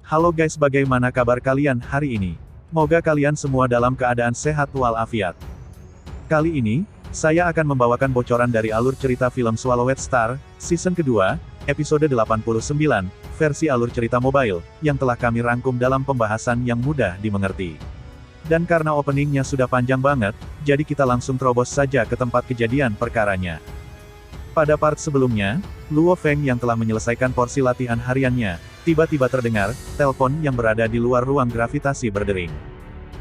Halo guys, bagaimana kabar kalian hari ini? Moga kalian semua dalam keadaan sehat walafiat. Kali ini, saya akan membawakan bocoran dari alur cerita film Swallowed Star, season kedua, episode 89, versi alur cerita mobile, yang telah kami rangkum dalam pembahasan yang mudah dimengerti. Dan karena openingnya sudah panjang banget, jadi kita langsung terobos saja ke tempat kejadian perkaranya. Pada part sebelumnya, Luo Feng yang telah menyelesaikan porsi latihan hariannya, tiba-tiba terdengar telepon yang berada di luar ruang gravitasi berdering.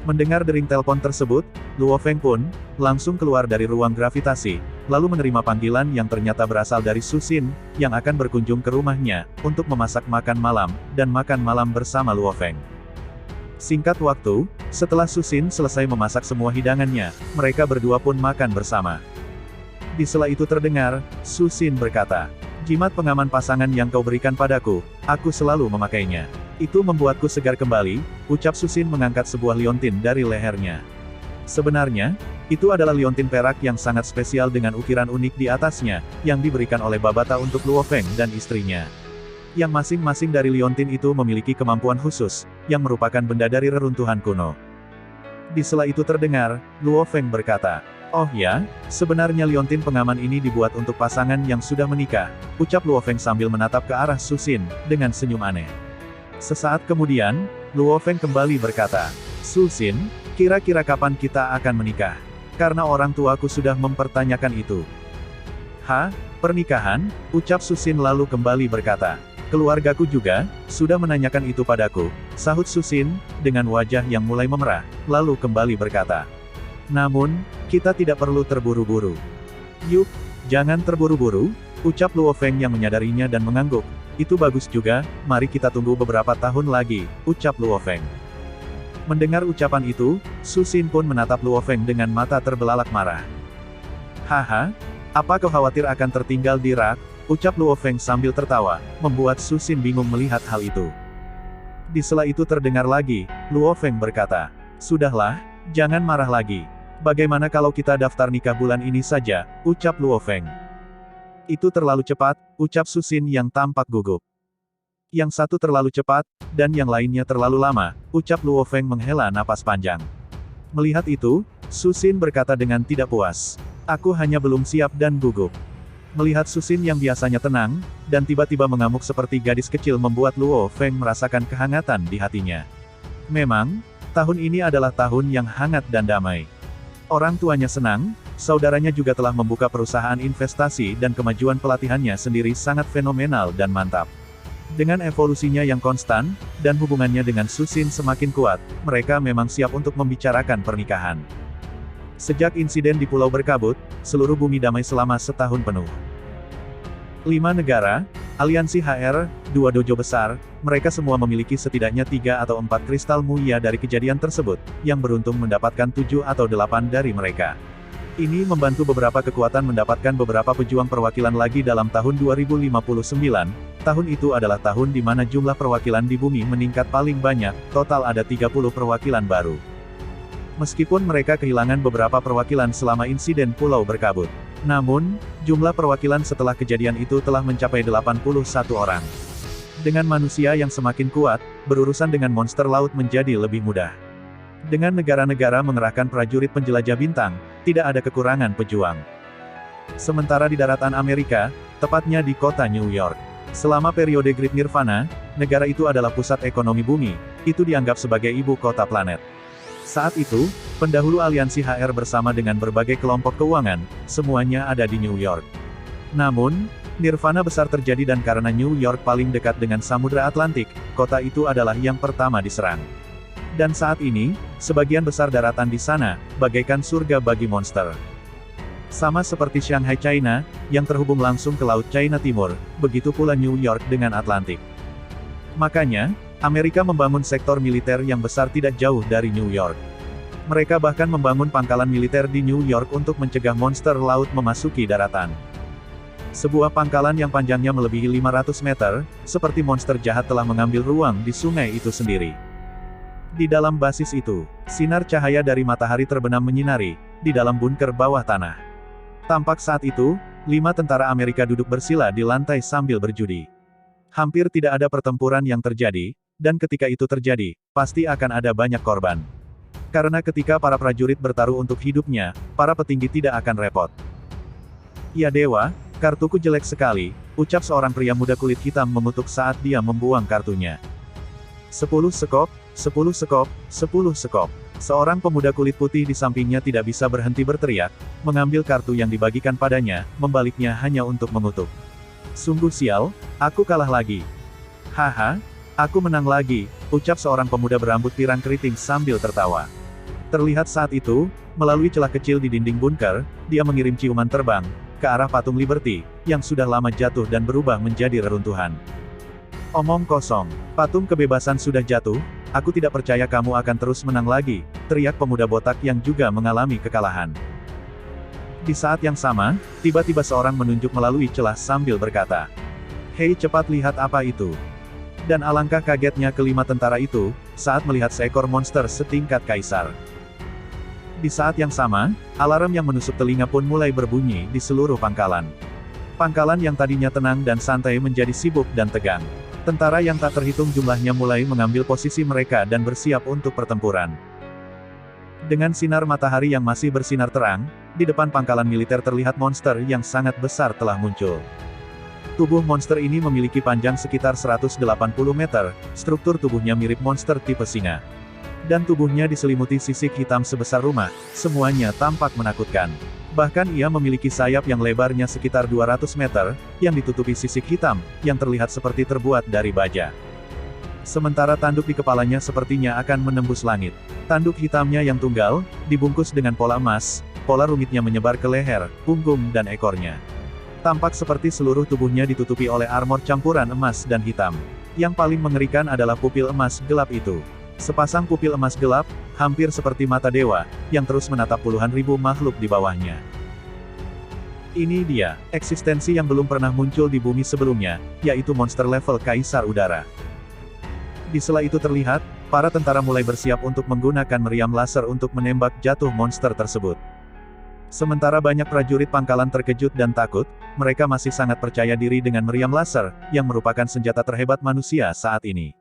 Mendengar dering telepon tersebut, Luo Feng pun langsung keluar dari ruang gravitasi, lalu menerima panggilan yang ternyata berasal dari Su Xin, yang akan berkunjung ke rumahnya untuk memasak makan malam dan makan malam bersama Luo Feng. Singkat waktu, setelah Su Xin selesai memasak semua hidangannya, mereka berdua pun makan bersama. Di sela itu terdengar, Su Xin berkata, "Jimat pengaman pasangan yang kau berikan padaku, aku selalu memakainya. Itu membuatku segar kembali," ucap Su Xin mengangkat sebuah liontin dari lehernya. Sebenarnya, itu adalah liontin perak yang sangat spesial dengan ukiran unik di atasnya, yang diberikan oleh Babata untuk Luo Feng dan istrinya. Yang masing-masing dari liontin itu memiliki kemampuan khusus, yang merupakan benda dari reruntuhan kuno. Di sela itu terdengar, Luo Feng berkata, "Oh ya, sebenarnya liontin pengaman ini dibuat untuk pasangan yang sudah menikah," ucap Luo Feng sambil menatap ke arah Su Xin, dengan senyum aneh. Sesaat kemudian, Luo Feng kembali berkata, "Su Xin, kira-kira kapan kita akan menikah? Karena orang tuaku sudah mempertanyakan itu." "Hah? Pernikahan?" ucap Su Xin lalu kembali berkata, "Keluargaku juga sudah menanyakan itu padaku," sahut Su Xin, dengan wajah yang mulai memerah, lalu kembali berkata, "Namun, kita tidak perlu terburu-buru." "Yuk, jangan terburu-buru," ucap Luo Feng yang menyadarinya dan mengangguk. "Itu bagus juga, mari kita tunggu beberapa tahun lagi," ucap Luo Feng. Mendengar ucapan itu, Su Xin pun menatap Luo Feng dengan mata terbelalak marah. "Haha, apa kau khawatir akan tertinggal di rak?" ucap Luo Feng sambil tertawa, membuat Su Xin bingung melihat hal itu. Di sela itu terdengar lagi, Luo Feng berkata, "Sudahlah, jangan marah lagi. Bagaimana kalau kita daftar nikah bulan ini saja?" ucap Luo Feng. "Itu terlalu cepat," ucap Su Xin yang tampak gugup. "Yang satu terlalu cepat, dan yang lainnya terlalu lama," ucap Luo Feng menghela napas panjang. Melihat itu, Su Xin berkata dengan tidak puas, "Aku hanya belum siap dan gugup." Melihat Su Xin yang biasanya tenang, dan tiba-tiba mengamuk seperti gadis kecil membuat Luo Feng merasakan kehangatan di hatinya. Memang, tahun ini adalah tahun yang hangat dan damai. Orang tuanya senang, saudaranya juga telah membuka perusahaan investasi dan kemajuan pelatihannya sendiri sangat fenomenal dan mantap. Dengan evolusinya yang konstan, dan hubungannya dengan Su Xin semakin kuat, mereka memang siap untuk membicarakan pernikahan. Sejak insiden di Pulau Berkabut, seluruh bumi damai selama setahun penuh. 5 negara, aliansi HR, 2 dojo besar, mereka semua memiliki setidaknya 3 atau 4 kristal mulia dari kejadian tersebut, yang beruntung mendapatkan 7 atau 8 dari mereka. Ini membantu beberapa kekuatan mendapatkan beberapa pejuang perwakilan lagi dalam tahun 2059, tahun itu adalah tahun di mana jumlah perwakilan di bumi meningkat paling banyak, total ada 30 perwakilan baru. Meskipun mereka kehilangan beberapa perwakilan selama insiden Pulau Berkabut. Namun, jumlah perwakilan setelah kejadian itu telah mencapai 81 orang. Dengan manusia yang semakin kuat, berurusan dengan monster laut menjadi lebih mudah. Dengan negara-negara mengerahkan prajurit penjelajah bintang, tidak ada kekurangan pejuang. Sementara di daratan Amerika, tepatnya di kota New York. Selama periode Great Nirvana, negara itu adalah pusat ekonomi bumi, itu dianggap sebagai ibu kota planet. Saat itu, pendahulu aliansi HR bersama dengan berbagai kelompok keuangan, semuanya ada di New York. Namun, Nirvana besar terjadi dan karena New York paling dekat dengan Samudra Atlantik, kota itu adalah yang pertama diserang. Dan saat ini, sebagian besar daratan di sana, bagaikan surga bagi monster. Sama seperti Shanghai China, yang terhubung langsung ke Laut China Timur, begitu pula New York dengan Atlantik. Makanya, Amerika membangun sektor militer yang besar tidak jauh dari New York. Mereka bahkan membangun pangkalan militer di New York untuk mencegah monster laut memasuki daratan. Sebuah pangkalan yang panjangnya melebihi 500 meter, seperti monster jahat telah mengambil ruang di sungai itu sendiri. Di dalam basis itu, sinar cahaya dari matahari terbenam menyinari, di dalam bunker bawah tanah. Tampak saat itu, 5 tentara Amerika duduk bersila di lantai sambil berjudi. Hampir tidak ada pertempuran yang terjadi, dan ketika itu terjadi, pasti akan ada banyak korban. Karena ketika para prajurit bertaruh untuk hidupnya, para petinggi tidak akan repot. Ya dewa, kartuku jelek sekali, ucap seorang pria muda kulit hitam mengutuk saat dia membuang kartunya. 10 sekop, 10 sekop, 10 sekop. Seorang pemuda kulit putih di sampingnya tidak bisa berhenti berteriak, mengambil kartu yang dibagikan padanya, membaliknya hanya untuk mengutuk. Sungguh sial, aku kalah lagi. Haha, aku menang lagi, ucap seorang pemuda berambut pirang keriting sambil tertawa. Terlihat saat itu, melalui celah kecil di dinding bunker, dia mengirim ciuman terbang ke arah patung Liberty, yang sudah lama jatuh dan berubah menjadi reruntuhan. Omong kosong, patung kebebasan sudah jatuh, aku tidak percaya kamu akan terus menang lagi, teriak pemuda botak yang juga mengalami kekalahan. Di saat yang sama, tiba-tiba seorang menunjuk melalui celah sambil berkata, "Hei, cepat lihat apa itu." Dan alangkah kagetnya kelima tentara itu, saat melihat seekor monster setingkat kaisar. Di saat yang sama, alarm yang menusuk telinga pun mulai berbunyi di seluruh pangkalan. Pangkalan yang tadinya tenang dan santai menjadi sibuk dan tegang. Tentara yang tak terhitung jumlahnya mulai mengambil posisi mereka dan bersiap untuk pertempuran. Dengan sinar matahari yang masih bersinar terang, di depan pangkalan militer terlihat monster yang sangat besar telah muncul. Tubuh monster ini memiliki panjang sekitar 180 meter, struktur tubuhnya mirip monster tipe singa. Dan tubuhnya diselimuti sisik hitam sebesar rumah, semuanya tampak menakutkan. Bahkan ia memiliki sayap yang lebarnya sekitar 200 meter, yang ditutupi sisik hitam, yang terlihat seperti terbuat dari baja. Sementara tanduk di kepalanya sepertinya akan menembus langit. Tanduk hitamnya yang tunggal, dibungkus dengan pola emas, pola rumitnya menyebar ke leher, punggung dan ekornya. Tampak seperti seluruh tubuhnya ditutupi oleh armor campuran emas dan hitam. Yang paling mengerikan adalah pupil emas gelap itu. Sepasang pupil emas gelap, hampir seperti mata dewa, yang terus menatap puluhan ribu makhluk di bawahnya. Ini dia, eksistensi yang belum pernah muncul di bumi sebelumnya, yaitu monster level Kaisar Udara. Di sela itu terlihat, para tentara mulai bersiap untuk menggunakan meriam laser untuk menembak jatuh monster tersebut. Sementara banyak prajurit pangkalan terkejut dan takut, mereka masih sangat percaya diri dengan meriam laser, yang merupakan senjata terhebat manusia saat ini.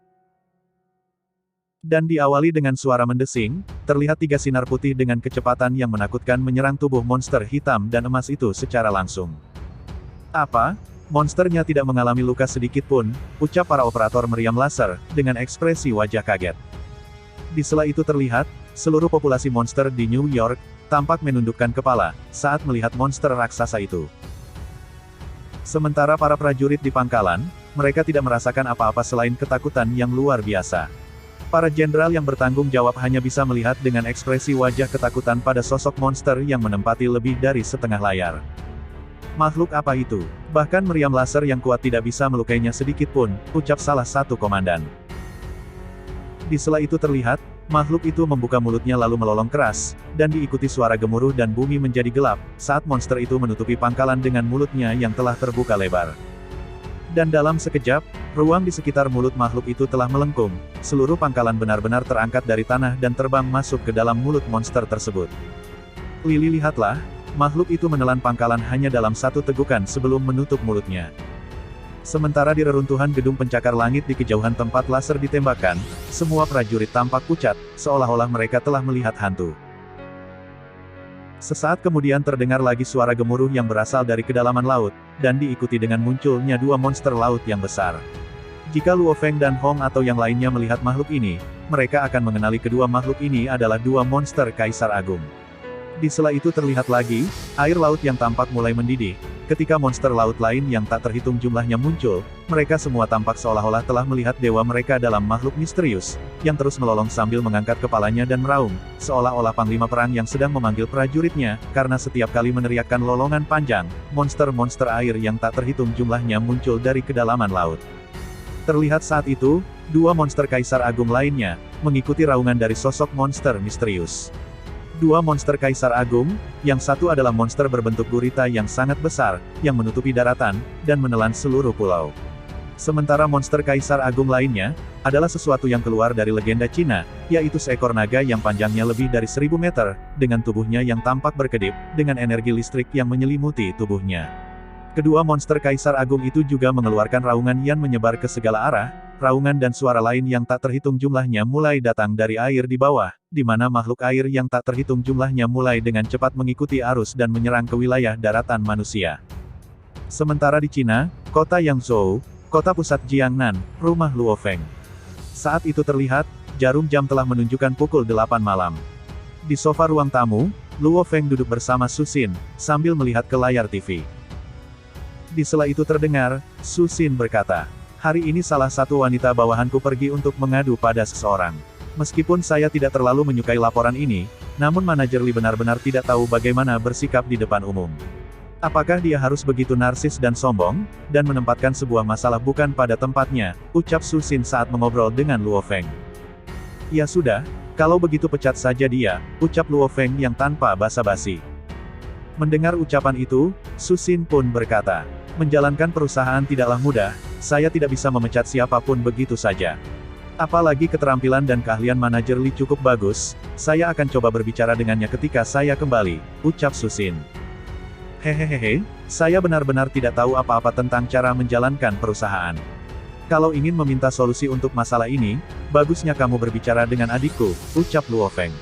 Dan diawali dengan suara mendesing, terlihat 3 sinar putih dengan kecepatan yang menakutkan menyerang tubuh monster hitam dan emas itu secara langsung. Apa? Monsternya tidak mengalami luka sedikit pun, ucap para operator meriam laser, dengan ekspresi wajah kaget. Di sela itu terlihat, seluruh populasi monster di New York, tampak menundukkan kepala, saat melihat monster raksasa itu. Sementara para prajurit di pangkalan, mereka tidak merasakan apa-apa selain ketakutan yang luar biasa. Para jenderal yang bertanggung jawab hanya bisa melihat dengan ekspresi wajah ketakutan pada sosok monster yang menempati lebih dari setengah layar. Makhluk apa itu? Bahkan meriam laser yang kuat tidak bisa melukainya sedikit pun, ucap salah satu komandan. Di sela itu terlihat, makhluk itu membuka mulutnya lalu melolong keras, dan diikuti suara gemuruh dan bumi menjadi gelap, saat monster itu menutupi pangkalan dengan mulutnya yang telah terbuka lebar. Dan dalam sekejap, ruang di sekitar mulut makhluk itu telah melengkung, seluruh pangkalan benar-benar terangkat dari tanah dan terbang masuk ke dalam mulut monster tersebut. Lihatlah, makhluk itu menelan pangkalan hanya dalam satu tegukan sebelum menutup mulutnya. Sementara di reruntuhan gedung pencakar langit di kejauhan tempat laser ditembakkan, semua prajurit tampak pucat, seolah-olah mereka telah melihat hantu. Sesaat kemudian terdengar lagi suara gemuruh yang berasal dari kedalaman laut, dan diikuti dengan munculnya 2 monster laut yang besar. Jika Luo Feng dan Hong atau yang lainnya melihat makhluk ini, mereka akan mengenali kedua makhluk ini adalah 2 monster Kaisar Agung. Di sela itu terlihat lagi, air laut yang tampak mulai mendidih. Ketika monster laut lain yang tak terhitung jumlahnya muncul, mereka semua tampak seolah-olah telah melihat dewa mereka dalam makhluk misterius, yang terus melolong sambil mengangkat kepalanya dan meraung, seolah-olah panglima perang yang sedang memanggil prajuritnya, karena setiap kali meneriakkan lolongan panjang, monster-monster air yang tak terhitung jumlahnya muncul dari kedalaman laut. Terlihat saat itu, 2 monster Kaisar Agung lainnya, mengikuti raungan dari sosok monster misterius. 2 monster Kaisar Agung, yang satu adalah monster berbentuk gurita yang sangat besar, yang menutupi daratan, dan menelan seluruh pulau. Sementara monster Kaisar Agung lainnya, adalah sesuatu yang keluar dari legenda Cina, yaitu seekor naga yang panjangnya lebih dari 1000 meter, dengan tubuhnya yang tampak berkedip, dengan energi listrik yang menyelimuti tubuhnya. Kedua monster Kaisar Agung itu juga mengeluarkan raungan yang menyebar ke segala arah, raungan dan suara lain yang tak terhitung jumlahnya mulai datang dari air di bawah, di mana makhluk air yang tak terhitung jumlahnya mulai dengan cepat mengikuti arus dan menyerang ke wilayah daratan manusia. Sementara di Cina, kota Yangzhou, kota pusat Jiangnan, rumah Luo Feng. Saat itu terlihat, jarum jam telah menunjukkan pukul 8 malam. Di sofa ruang tamu, Luo Feng duduk bersama Su Xin, sambil melihat ke layar TV. Di sela itu terdengar, Su Xin berkata, "Hari ini salah satu wanita bawahanku pergi untuk mengadu pada seseorang. Meskipun saya tidak terlalu menyukai laporan ini, namun manajer Li benar-benar tidak tahu bagaimana bersikap di depan umum. Apakah dia harus begitu narsis dan sombong, dan menempatkan sebuah masalah bukan pada tempatnya," ucap Su Xin saat mengobrol dengan Luo Feng. "Ya sudah, kalau begitu pecat saja dia," ucap Luo Feng yang tanpa basa-basi. Mendengar ucapan itu, Su Xin pun berkata, "Menjalankan perusahaan tidaklah mudah, saya tidak bisa memecat siapapun begitu saja. Apalagi keterampilan dan keahlian manajer Li cukup bagus, saya akan coba berbicara dengannya ketika saya kembali," ucap Su Xin. "Hehehe, saya benar-benar tidak tahu apa-apa tentang cara menjalankan perusahaan. Kalau ingin meminta solusi untuk masalah ini, bagusnya kamu berbicara dengan adikku," ucap Luo Feng.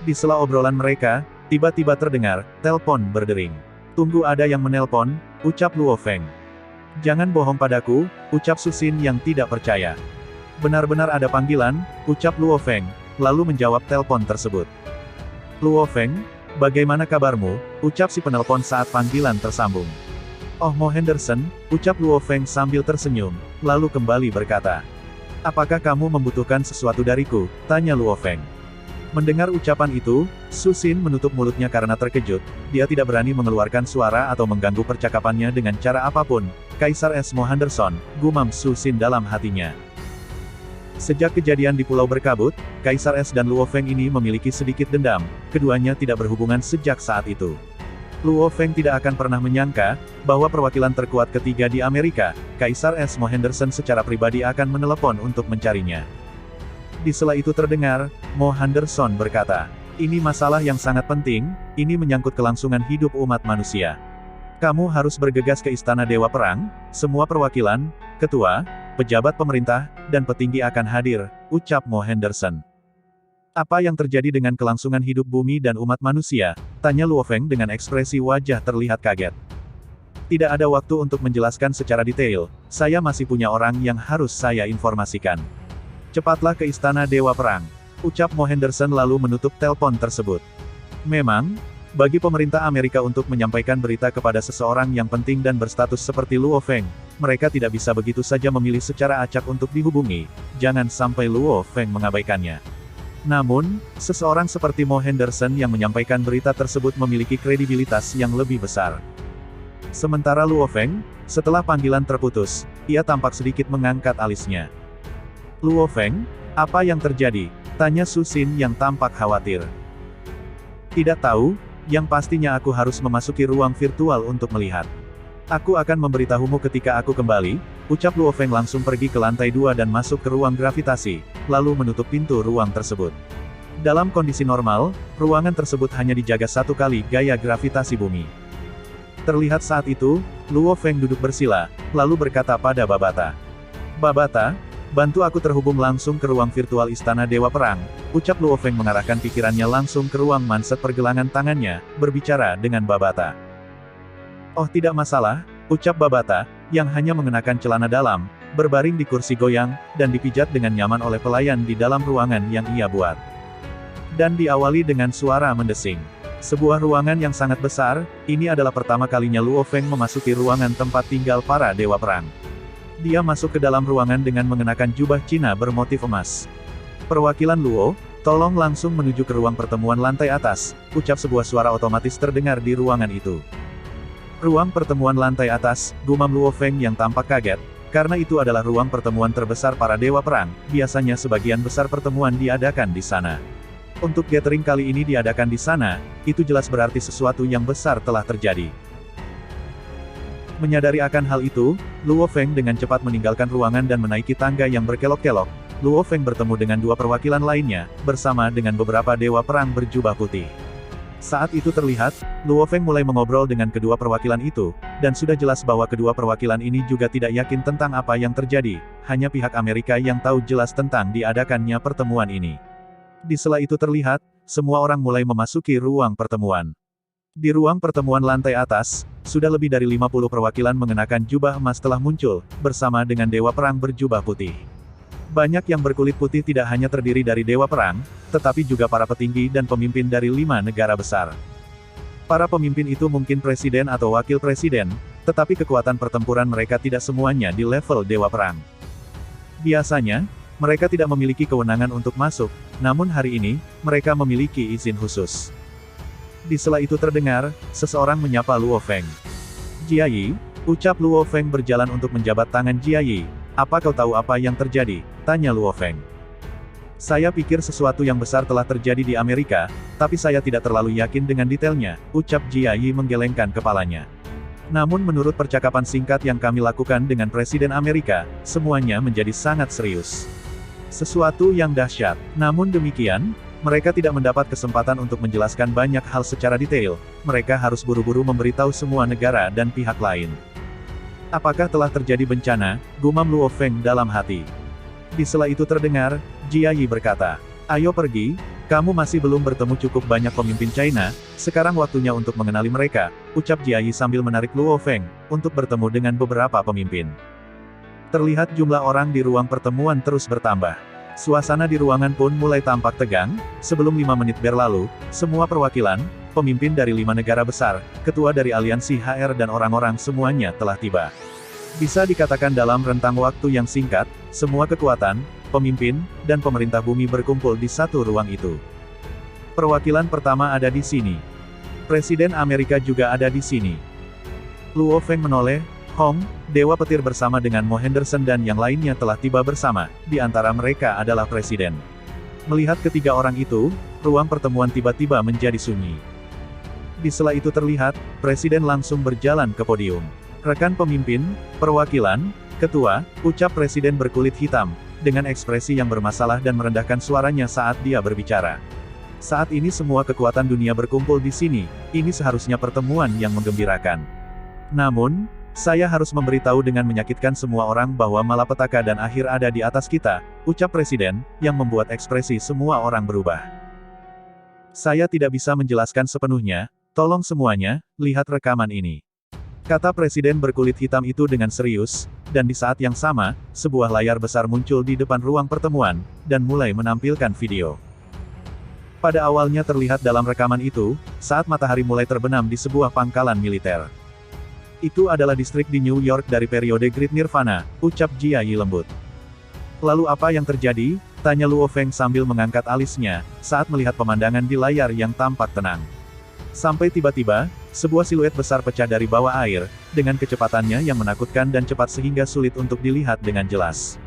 Di sela obrolan mereka, tiba-tiba terdengar, telepon berdering. "Tunggu, ada yang menelpon," ucap Luo Feng. "Jangan bohong padaku," ucap Su Xin yang tidak percaya. "Benar-benar ada panggilan," ucap Luo Feng, lalu menjawab telepon tersebut. "Luo Feng, bagaimana kabarmu?" ucap si penelpon saat panggilan tersambung. "Oh, Mo Henderson," ucap Luo Feng sambil tersenyum, lalu kembali berkata, "Apakah kamu membutuhkan sesuatu dariku?" tanya Luo Feng. Mendengar ucapan itu, Su Xin menutup mulutnya karena terkejut, dia tidak berani mengeluarkan suara atau mengganggu percakapannya dengan cara apapun. "Kaisar S. Mo Henderson," gumam Su Xin dalam hatinya. Sejak kejadian di Pulau Berkabut, Kaisar S dan Luo Feng ini memiliki sedikit dendam, keduanya tidak berhubungan sejak saat itu. Luo Feng tidak akan pernah menyangka, bahwa perwakilan terkuat ketiga di Amerika, Kaisar S. Mo Henderson secara pribadi akan menelepon untuk mencarinya. Di sela itu terdengar, Mo Henderson berkata, "Ini masalah yang sangat penting, ini menyangkut kelangsungan hidup umat manusia. Kamu harus bergegas ke Istana Dewa Perang, semua perwakilan, ketua, pejabat pemerintah, dan petinggi akan hadir," ucap Mo Henderson. "Apa yang terjadi dengan kelangsungan hidup bumi dan umat manusia?" tanya Luo Feng dengan ekspresi wajah terlihat kaget. "Tidak ada waktu untuk menjelaskan secara detail, saya masih punya orang yang harus saya informasikan. Cepatlah ke Istana Dewa Perang," ucap Mo Henderson lalu menutup telepon tersebut. Memang, bagi pemerintah Amerika untuk menyampaikan berita kepada seseorang yang penting dan berstatus seperti Luo Feng, mereka tidak bisa begitu saja memilih secara acak untuk dihubungi, jangan sampai Luo Feng mengabaikannya. Namun, seseorang seperti Mo Henderson yang menyampaikan berita tersebut memiliki kredibilitas yang lebih besar. Sementara Luo Feng, setelah panggilan terputus, ia tampak sedikit mengangkat alisnya. "Luo Feng, apa yang terjadi?" tanya Su Xin yang tampak khawatir. "Tidak tahu, yang pastinya aku harus memasuki ruang virtual untuk melihat. Aku akan memberitahumu ketika aku kembali," ucap Luo Feng langsung pergi ke lantai 2 dan masuk ke ruang gravitasi, lalu menutup pintu ruang tersebut. Dalam kondisi normal, ruangan tersebut hanya dijaga satu kali gaya gravitasi bumi. Terlihat saat itu, Luo Feng duduk bersila, lalu berkata pada Babata, "Babata, bantu aku terhubung langsung ke ruang virtual Istana Dewa Perang," ucap Luo Feng mengarahkan pikirannya langsung ke ruang manset pergelangan tangannya, berbicara dengan Babata. "Oh, tidak masalah," ucap Babata, yang hanya mengenakan celana dalam, berbaring di kursi goyang, dan dipijat dengan nyaman oleh pelayan di dalam ruangan yang ia buat. Dan diawali dengan suara mendesing. Sebuah ruangan yang sangat besar, ini adalah pertama kalinya Luo Feng memasuki ruangan tempat tinggal para Dewa Perang. Dia masuk ke dalam ruangan dengan mengenakan jubah Cina bermotif emas. "Perwakilan Luo, tolong langsung menuju ke ruang pertemuan lantai atas," ucap sebuah suara otomatis terdengar di ruangan itu. "Ruang pertemuan lantai atas," gumam Luo Feng yang tampak kaget, karena itu adalah ruang pertemuan terbesar para Dewa Perang, biasanya sebagian besar pertemuan diadakan di sana. Untuk gathering kali ini diadakan di sana, itu jelas berarti sesuatu yang besar telah terjadi. Menyadari akan hal itu, Luo Feng dengan cepat meninggalkan ruangan dan menaiki tangga yang berkelok-kelok. Luo Feng bertemu dengan dua perwakilan lainnya, bersama dengan beberapa Dewa Perang berjubah putih. Saat itu terlihat, Luo Feng mulai mengobrol dengan kedua perwakilan itu, dan sudah jelas bahwa kedua perwakilan ini juga tidak yakin tentang apa yang terjadi, hanya pihak Amerika yang tahu jelas tentang diadakannya pertemuan ini. Di sela itu terlihat, semua orang mulai memasuki ruang pertemuan. Di ruang pertemuan lantai atas, sudah lebih dari 50 perwakilan mengenakan jubah emas telah muncul, bersama dengan Dewa Perang berjubah putih. Banyak yang berkulit putih tidak hanya terdiri dari Dewa Perang, tetapi juga para petinggi dan pemimpin dari 5 negara besar. Para pemimpin itu mungkin presiden atau wakil presiden, tetapi kekuatan pertempuran mereka tidak semuanya di level Dewa Perang. Biasanya, mereka tidak memiliki kewenangan untuk masuk, namun hari ini, mereka memiliki izin khusus. Di sela itu terdengar, seseorang menyapa Luo Feng. "Jia Yi," ucap Luo Feng berjalan untuk menjabat tangan Jia Yi. "Apa kau tahu apa yang terjadi?" tanya Luo Feng. "Saya pikir sesuatu yang besar telah terjadi di Amerika, tapi saya tidak terlalu yakin dengan detailnya," ucap Jia Yi menggelengkan kepalanya. "Namun menurut percakapan singkat yang kami lakukan dengan Presiden Amerika, semuanya menjadi sangat serius. Sesuatu yang dahsyat. Namun demikian, mereka tidak mendapat kesempatan untuk menjelaskan banyak hal secara detail, mereka harus buru-buru memberitahu semua negara dan pihak lain." "Apakah telah terjadi bencana?" gumam Luo Feng dalam hati. Di sela itu terdengar, Jia Yi berkata, "Ayo pergi, kamu masih belum bertemu cukup banyak pemimpin China, sekarang waktunya untuk mengenali mereka," ucap Jia Yi sambil menarik Luo Feng, untuk bertemu dengan beberapa pemimpin. Terlihat jumlah orang di ruang pertemuan terus bertambah. Suasana di ruangan pun mulai tampak tegang, sebelum 5 menit berlalu, semua perwakilan, pemimpin dari 5 negara besar, ketua dari aliansi HR dan orang-orang semuanya telah tiba. Bisa dikatakan dalam rentang waktu yang singkat, semua kekuatan, pemimpin, dan pemerintah bumi berkumpul di satu ruang itu. Perwakilan pertama ada di sini. Presiden Amerika juga ada di sini. Luo Feng menoleh, Hong, Dewa Petir bersama dengan Mo Henderson dan yang lainnya telah tiba bersama, di antara mereka adalah Presiden. Melihat ketiga orang itu, ruang pertemuan tiba-tiba menjadi sunyi. Di sela itu terlihat, Presiden langsung berjalan ke podium. "Rekan pemimpin, perwakilan, ketua," ucap Presiden berkulit hitam, dengan ekspresi yang bermasalah dan merendahkan suaranya saat dia berbicara. "Saat ini semua kekuatan dunia berkumpul di sini, ini seharusnya pertemuan yang menggembirakan. Namun, saya harus memberitahu dengan menyakitkan semua orang bahwa malapetaka dan akhir ada di atas kita," ucap Presiden, yang membuat ekspresi semua orang berubah. "Saya tidak bisa menjelaskan sepenuhnya, tolong semuanya, lihat rekaman ini," kata Presiden berkulit hitam itu dengan serius, dan di saat yang sama, sebuah layar besar muncul di depan ruang pertemuan, dan mulai menampilkan video. Pada awalnya terlihat dalam rekaman itu, saat matahari mulai terbenam di sebuah pangkalan militer. "Itu adalah distrik di New York dari periode Great Nirvana," ucap Jia Yi lembut. "Lalu apa yang terjadi?" tanya Luo Feng sambil mengangkat alisnya, saat melihat pemandangan di layar yang tampak tenang. Sampai tiba-tiba, sebuah siluet besar pecah dari bawah air, dengan kecepatannya yang menakutkan dan cepat sehingga sulit untuk dilihat dengan jelas.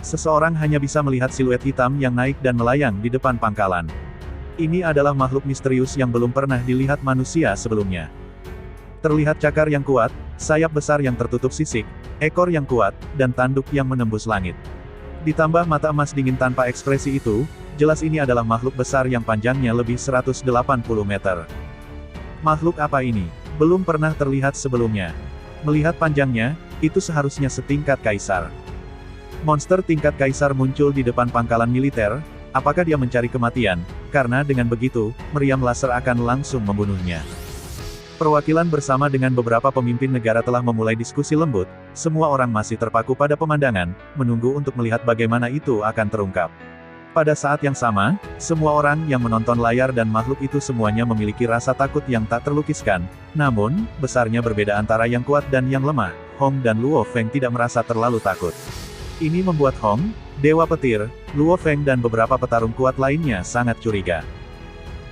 Seseorang hanya bisa melihat siluet hitam yang naik dan melayang di depan pangkalan. Ini adalah makhluk misterius yang belum pernah dilihat manusia sebelumnya. Terlihat cakar yang kuat, sayap besar yang tertutup sisik, ekor yang kuat, dan tanduk yang menembus langit. Ditambah mata emas dingin tanpa ekspresi itu, jelas ini adalah makhluk besar yang panjangnya lebih 180 meter. Makhluk apa ini? Belum pernah terlihat sebelumnya. Melihat panjangnya, itu seharusnya setingkat kaisar. Monster tingkat kaisar muncul di depan pangkalan militer, apakah dia mencari kematian? Karena dengan begitu, meriam laser akan langsung membunuhnya. Perwakilan bersama dengan beberapa pemimpin negara telah memulai diskusi lembut, semua orang masih terpaku pada pemandangan, menunggu untuk melihat bagaimana itu akan terungkap. Pada saat yang sama, semua orang yang menonton layar dan makhluk itu semuanya memiliki rasa takut yang tak terlukiskan. Namun, besarnya berbeda antara yang kuat dan yang lemah. Hong dan Luo Feng tidak merasa terlalu takut. Ini membuat Hong, Dewa Petir, Luo Feng dan beberapa petarung kuat lainnya sangat curiga.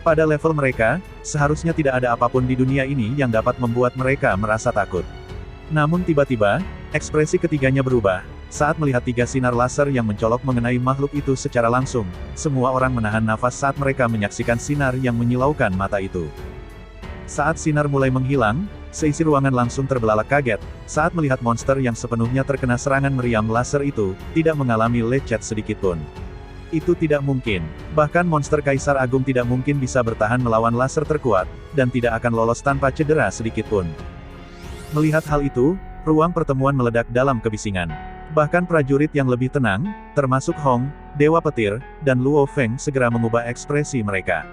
Pada level mereka, seharusnya tidak ada apapun di dunia ini yang dapat membuat mereka merasa takut. Namun tiba-tiba, ekspresi ketiganya berubah. Saat melihat 3 sinar laser yang mencolok mengenai makhluk itu secara langsung, semua orang menahan nafas saat mereka menyaksikan sinar yang menyilaukan mata itu. Saat sinar mulai menghilang, seisi ruangan langsung terbelalak kaget, saat melihat monster yang sepenuhnya terkena serangan meriam laser itu, tidak mengalami lecet sedikitpun. Itu tidak mungkin. Bahkan monster Kaisar Agung tidak mungkin bisa bertahan melawan laser terkuat, dan tidak akan lolos tanpa cedera sedikitpun. Melihat hal itu, ruang pertemuan meledak dalam kebisingan. Bahkan prajurit yang lebih tenang, termasuk Hong, Dewa Petir, dan Luo Feng segera mengubah ekspresi mereka.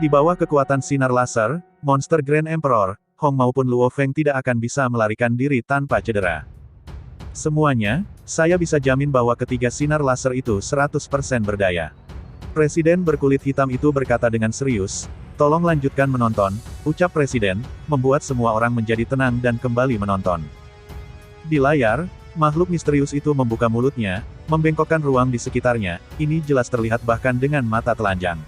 Di bawah kekuatan sinar laser, monster Grand Emperor, Hong maupun Luo Feng tidak akan bisa melarikan diri tanpa cedera. Semuanya, saya bisa jamin bahwa ketiga sinar laser itu 100% berdaya. Presiden berkulit hitam itu berkata dengan serius, "Tolong lanjutkan menonton," ucap Presiden, membuat semua orang menjadi tenang dan kembali menonton. Di layar, makhluk misterius itu membuka mulutnya, membengkokkan ruang di sekitarnya, ini jelas terlihat bahkan dengan mata telanjang.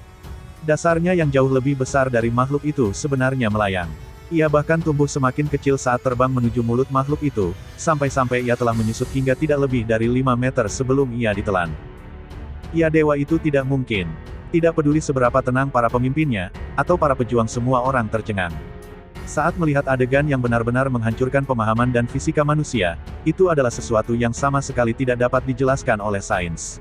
Dasarnya yang jauh lebih besar dari makhluk itu sebenarnya melayang. Ia bahkan tumbuh semakin kecil saat terbang menuju mulut makhluk itu, sampai-sampai ia telah menyusut hingga tidak lebih dari 5 meter sebelum ia ditelan. Ya dewa itu tidak mungkin. Tidak peduli seberapa tenang para pemimpinnya, atau para pejuang semua orang tercengang. Saat melihat adegan yang benar-benar menghancurkan pemahaman dan fisika manusia, itu adalah sesuatu yang sama sekali tidak dapat dijelaskan oleh sains.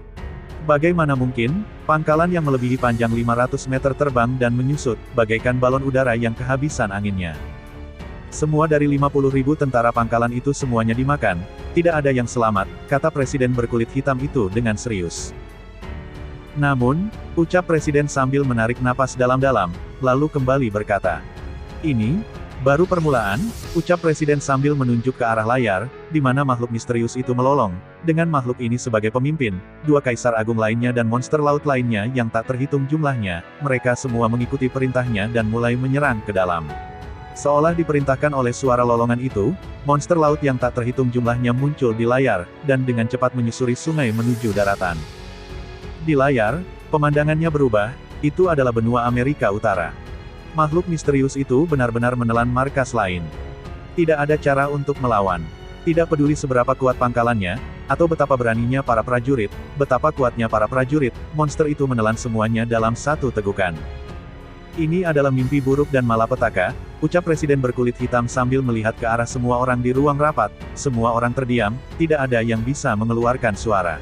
Bagaimana mungkin, pangkalan yang melebihi panjang 500 meter terbang dan menyusut, bagaikan balon udara yang kehabisan anginnya. Semua dari 50.000 tentara pangkalan itu semuanya dimakan, tidak ada yang selamat, kata Presiden berkulit hitam itu dengan serius. Namun, ucap Presiden sambil menarik napas dalam-dalam, lalu kembali berkata, "Ini baru permulaan," ucap Presiden sambil menunjuk ke arah layar, di mana makhluk misterius itu melolong. Dengan makhluk ini sebagai pemimpin, dua Kaisar Agung lainnya dan monster laut lainnya yang tak terhitung jumlahnya, mereka semua mengikuti perintahnya dan mulai menyerang ke dalam. Seolah diperintahkan oleh suara lolongan itu, monster laut yang tak terhitung jumlahnya muncul di layar, dan dengan cepat menyusuri sungai menuju daratan. Di layar, pemandangannya berubah, itu adalah benua Amerika Utara. Makhluk misterius itu benar-benar menelan markas lain. Tidak ada cara untuk melawan. Tidak peduli seberapa kuat pangkalannya, atau betapa beraninya para prajurit, betapa kuatnya para prajurit, monster itu menelan semuanya dalam satu tegukan. Ini adalah mimpi buruk dan malapetaka, ucap Presiden berkulit hitam sambil melihat ke arah semua orang di ruang rapat, semua orang terdiam, tidak ada yang bisa mengeluarkan suara.